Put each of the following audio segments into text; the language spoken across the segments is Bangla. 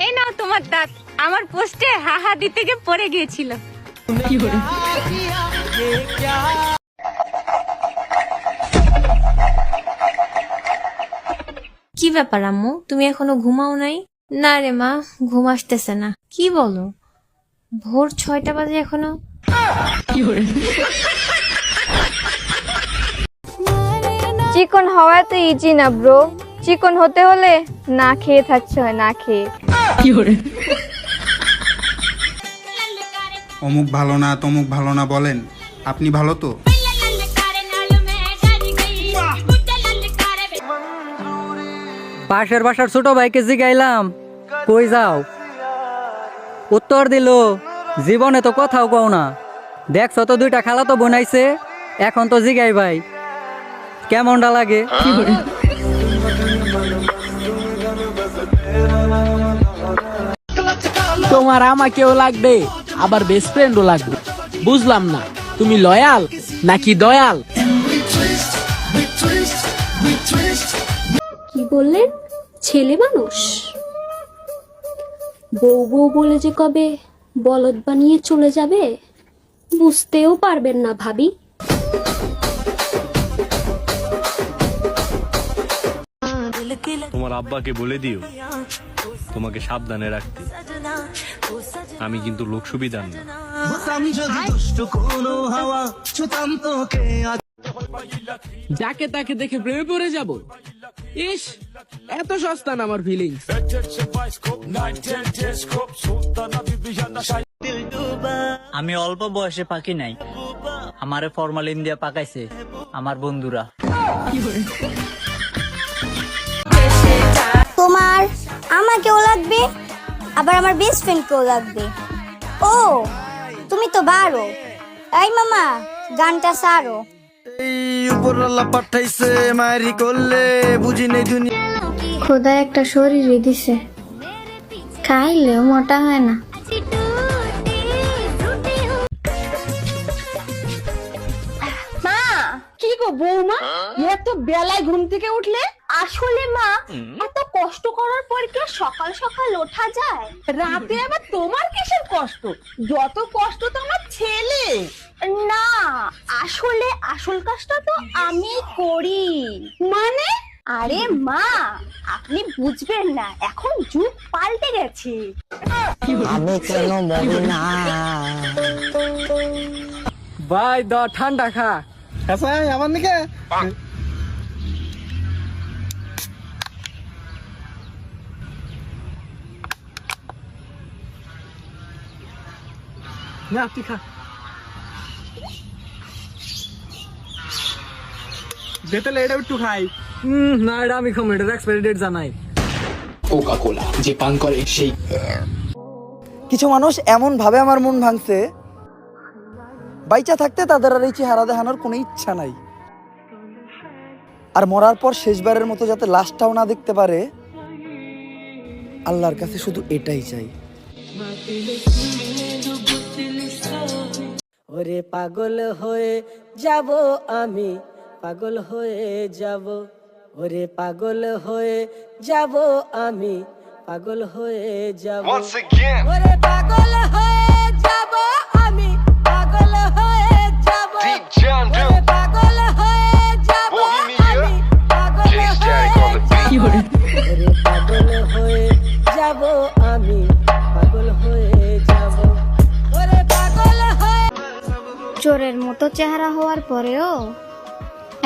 এই নাও তোমার দাঁত। আমার পোস্টে হাহা দিতে গিয়ে পড়ে গিয়েছিল। কি ব্যাপার আম্মু, তুমি এখনো ঘুমাও নাই? না রে মা, ঘুম আসতেছে না। কি বলো, ভোর 6টা বাজে এখনো? চিকন হওয়া তো ইজি না ব্রো। চিকন হতে হলে না খেয়ে থাকতে হয়, না খেয়ে। অমুক ভালো না তমুক ভালো না বলেন, আপনি ভালো তো? পাশের বাসার ছোট ভাইকে জিগাইলাম কই যাও, উত্তর দিল জীবনে তো কথাও কও না। দেখছো তো 2টা খালা তো বোনাইছে, এখন তো জিগাই ভাই কেমনটা লাগে। তোমার আমাকেও লাগবে, আবার বেস্ট ফ্রেন্ডও লাগবে। বুঝলাম না, তুমি লয়াল নাকি দয়াল? কি বললেন? ছেলে মানুষ বউ বউ বলে যে কবে বলদ বানিয়ে চলে যাবে বুঝতেও পারবেন না ভাবি। তোমার আব্বাকে বলে দিও তোমাকে সাবধানে রাখতে, আমি কিন্তু লোক সুবিধার না। যাকে তাকে দেখে প্রেমে পড়ে যাব? ইস, এত সস্তা না আমার ফিলিংস। আমি অল্প বয়সে পাকি নাই, আমারে ফরমালিন দিয়া পাকাইছে আমার বন্ধুরা। তোমার আমাকেও লাগবে, আবার আমার বেস্ট ফ্রেন্ডকেও লাগবে। ও তুমি তো বারো। এই মামা, গানটা সারো। খোদা একটা শরীরই দিছে, খাইলেও মোটা হয় না। মা, কি গো বৌমা, এত বেলায় ঘুম থেকে উঠলে? আসলে মা, এত কষ্ট করার পর কি সকাল সকাল ওঠা যায়? রাতে আবার তোমার কিসের কষ্ট? যত কষ্ট তো আমার ছেলে। না, আসলে আসল কাজটা তো আমি করি। মানে? আরে মা, আপনি বুঝবেন না, এখন যুগ পাল্টে গেছে। আমি কেন মরি না? ভাই দ ঠান্ডা খা। আমার দিকে না, তুই খা। যেতে এটা একটু খাই। না, এটা আমি খাবো, এটা এক্সপায়ারি ডেট জানাই। কোকা কোলা যে পান করে সেই। কিছু মানুষ এমন ভাবে আমার মন ভাঙছে, বাইচা থাকতে তাদের আর এই চেহারা দেখানোর কোনো ইচ্ছা নাই, আর মরার পর শেষবারের মতো যাতে লাশটাও না দেখতে পারে, আল্লাহর কাছে শুধু এটাই চাই। ওরে পাগল হয়ে যাব আমি, পাগল হয়ে যাব, ওরে পাগল হয়ে যাব আমি, পাগল হয়ে যাব। ওরে পাগল হয়ে যাব আমি, পাগল হয়ে যাব, ওরে পাগল হয়ে যাব আমি, পাগল হয়ে যাব, ওরে পাগল হয়ে যাব আমি, পাগল হয়ে যাব, ওরে পাগল হয়ে। চোরের মতো চেহারা হওয়ার পরেও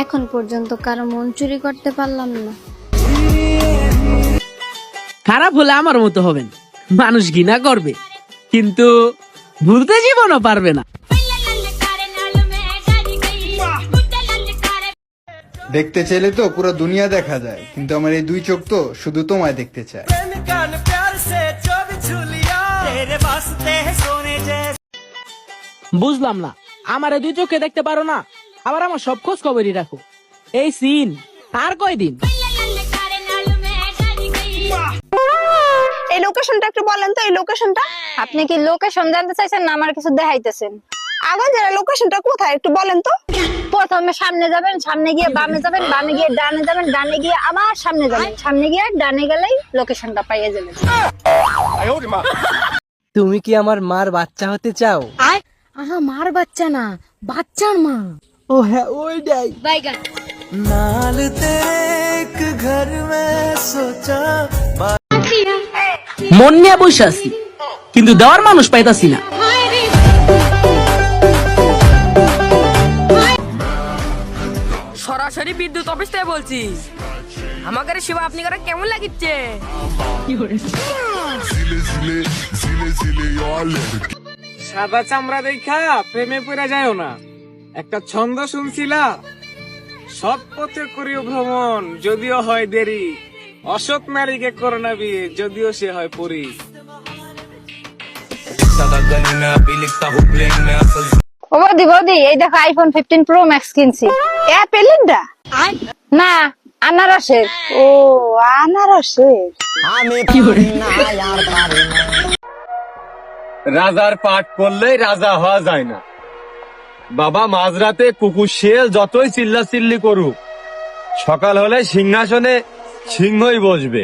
এখন পর্যন্ত কারো মন চুরি করতে পারলাম না। খারাপ হলে আমার মতো হবেন, মানুষ ঘৃণা করবে কিন্তু ভুলতে জীবনও পারবে না। দেখতে চাইলে তো পুরো দুনিয়া দেখা যায়, কিন্তু আমার এই 2 চোখ তো শুধু তোমায় দেখতে চায়। বুঝলাম না, আমার 2 চোখে দেখতে পারো না, আবার আমার সব খোঁজ খবরই রাখো। এই সিন আর কয়দিন? এই লোকেশনটা একটু বলেন তো, এই লোকেশনটা। আপনি কি লোকেশন জানতে চাইছেন না আমার কিছু দেখাইতেছেন? আগে যারা লোকেশনটা কোথায় একটু বলেন তো। প্রথমে সামনে যাবেন, সামনে গিয়ে বামে যাবেন, বামে গিয়ে ডানে যাবেন, ডানে গিয়ে আবার সামনে যাবেন, সামনে গিয়ে ডানে গেলেই লোকেশনটা পাইয়ে যাবেন। তুমি কি আমার মার বাচ্চা হতে চাও? আহা মার বাচ্চা না, বাচ্চার মা। ও হ্যাঁ ওইটাই। মন নিয়ে বসে আছি, কিন্তু দেওয়ার মানুষ পাইতাছি না। সরাসরি বিদ্যুৎ অফিস থেকে বলছি, আমাকে সেবা আপনি করে কেমন লাগিচ্ছে? সাদা চামড়া দেখা প্রেমে পড়ে যায়ও না। একটা ছন্দ শুনছিলা, সৎ পথে করিও ভ্রমণ যদিও হয় দেরি, অসৎ নারীকে করোনা বিয়ে যদিও সে হয় পরি। ও বৌদি বৌদি, এই দেখো আইফোন 15 প্রো ম্যাক্স কিনছি। অ্যাপেলেরটা না, আনারসের। ও আনারসের। রাজার পাঠ করলেই রাজা হওয়া যায় না বাবা। মাঝরাতে কুকুর শিয়াল যতই চিল্লা চিল্লি করুক, সকাল হলে সিংহাসনে সিংহই বসবে।